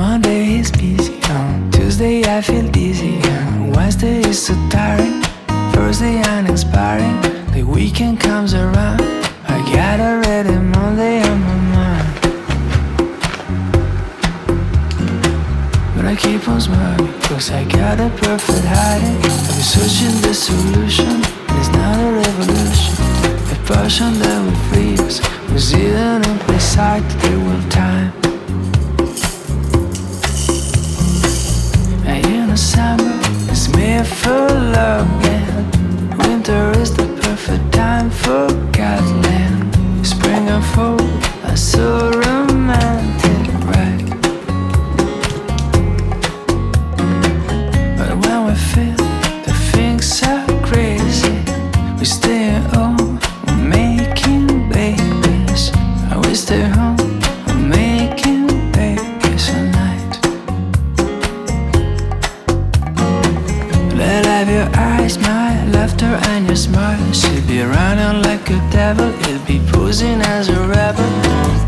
Monday is busy, Tuesday I feel dizzy, Wednesday is so tiring, Thursday uninspiring. The weekend comes around, I got already Monday on my mind. But I keep on smiling, cause I got a perfect hiding. I've been searching the solution, and it's not a revolution. The passion that will free us was hidden in plain sight the whole time. And you know summer is made for love, and winter is the perfect time for Godland. Spring and fall are so romantic, right? But when we feel the things are crazy, we stay at home, we're making babies. And we stay home, we're making babies all night. Let have your eyes, my laughter and your smile. She'll be running like a devil, he'll be posing as a rebel.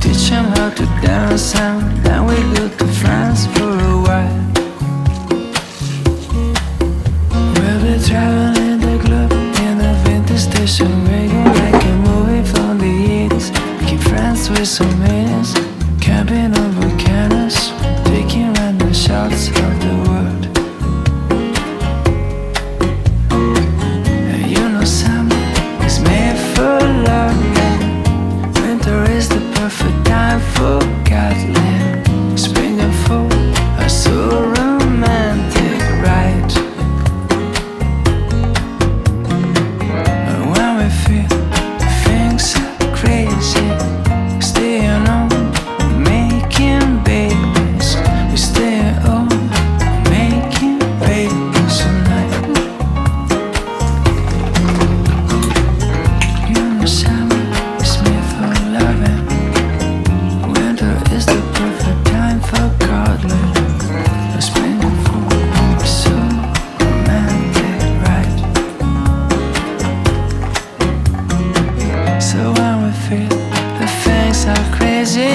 Teach him how to dance and then we go to France for a while. We'll be traveling the globe in a vintage station wagon, like a movie from the 80s. Making friends with some millions, camping on volcanoes, taking random shots of the world. And you know summer is made for love, and winter is the perfect time for Godland. Spring and fall are so romantic, right? And when we feel things are crazy, staying home, making babies. We stay at home, making babies all night. You know summer is made for loving, winter is the perfect time for Godland. Spring and fall are so romantic, right? So when we feel the things are crazy,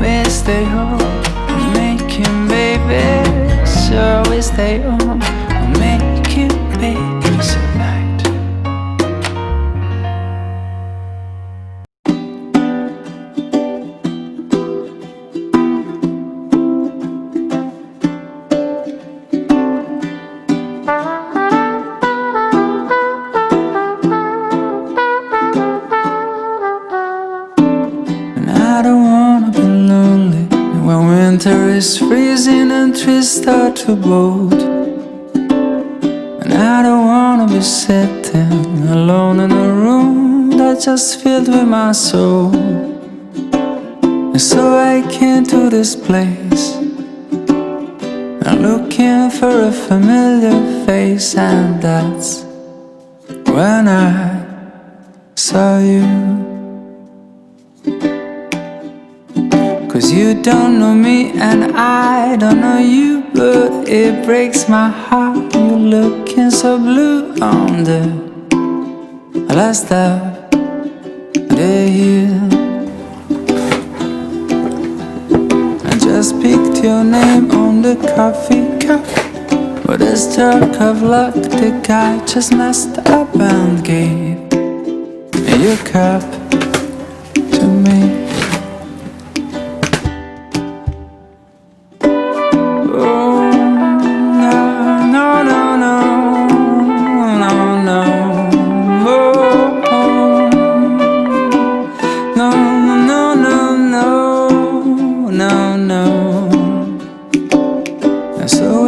we stay home, making babies. So we stay home, making babies at night. And I don't wanna be lonely when winter is freezing and trees start to bolt. And I don't wanna be sitting alone in a room that's just filled with my soul. And so I came to this place, I'm looking for a familiar face, and that's when I saw you. Cause you don't know me and I don't know you, but it breaks my heart. You're looking so blue on the last of the year. I just picked your name on the coffee cup, but a stroke of luck, the guy just messed up and gave your cup to me.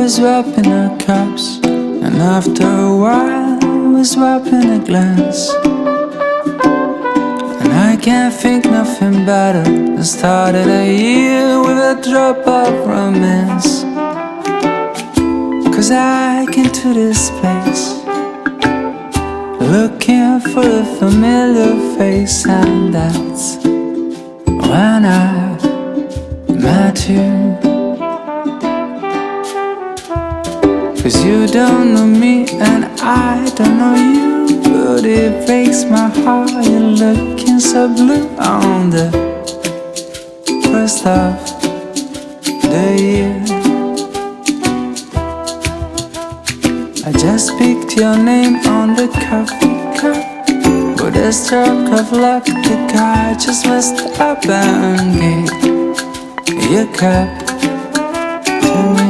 Swapping our cups, and after a while we're swapping a glance. And I can't think nothing better than started a year with a drop of romance. Cause I came to this place looking for a familiar face, and that's when I met you. Cause you don't know me and I don't know you, but it breaks my heart. You're looking so blue on the first of the year. I just picked your name on the coffee cup. With a stroke of luck, the guy just messed up and gave your cup to me.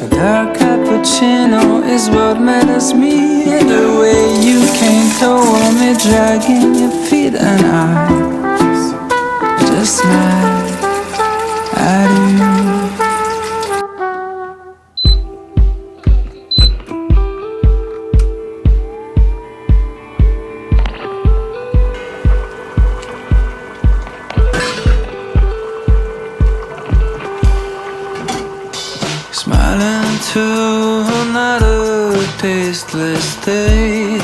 A dark cappuccino is what matters me. The way you came toward me, dragging your feet, and I just smiled at you. Smiling to another tasteless day.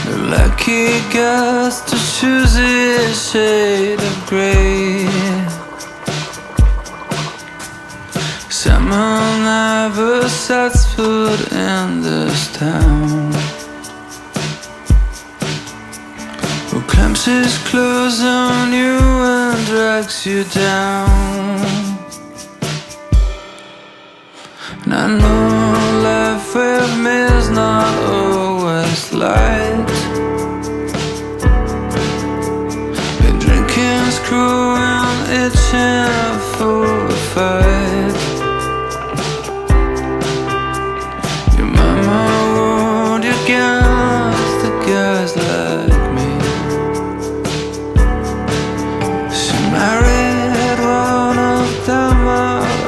The lucky gets to choose a shade of grey. Summer never sets foot in this town. Who clamps his claws on you and drags you down. And I know life with me is not always light. Been drinking, screwing, itching for a fight. Your mama warned you against the guys like me. She married one of them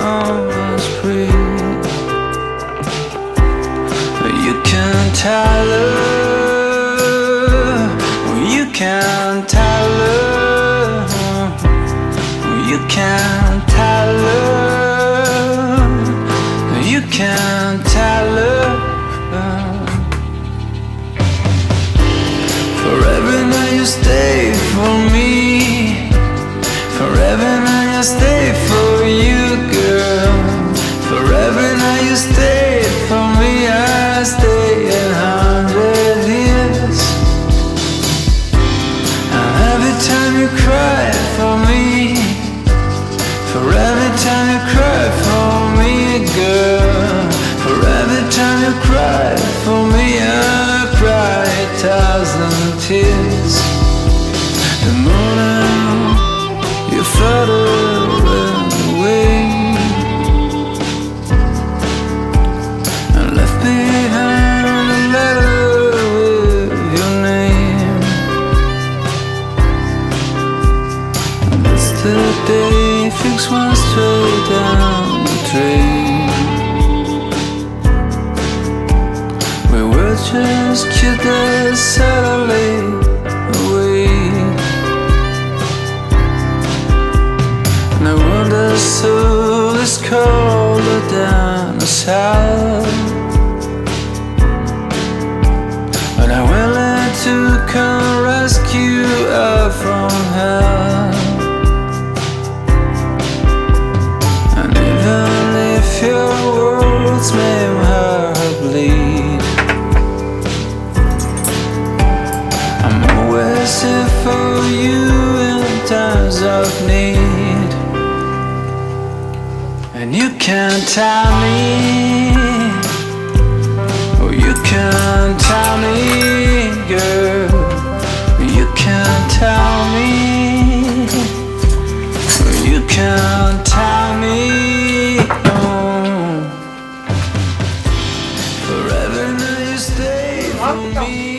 on the street. Tell her, you can't tell her, you can't tell her, you can't tell her. Forever now you stay for me, forever now you stay for you, girl. Forever now you stay for me, I stay. 100 years. Every time you cry for me, for every time you cry for me, girl. For every time you cry for me, I cry 1,000 tears. The morning you flutter away and left behind day, fix one straight down the train. We were just kids that sailed away. No wonder soul is colder than the south. But I'm willing to come rescue her from hell. Your words make my heart bleed. I'm always here for you in times of need. And you can't tell me, oh you can't tell me, girl. You can't tell me, oh you can't tell me. Forever now you stay for me.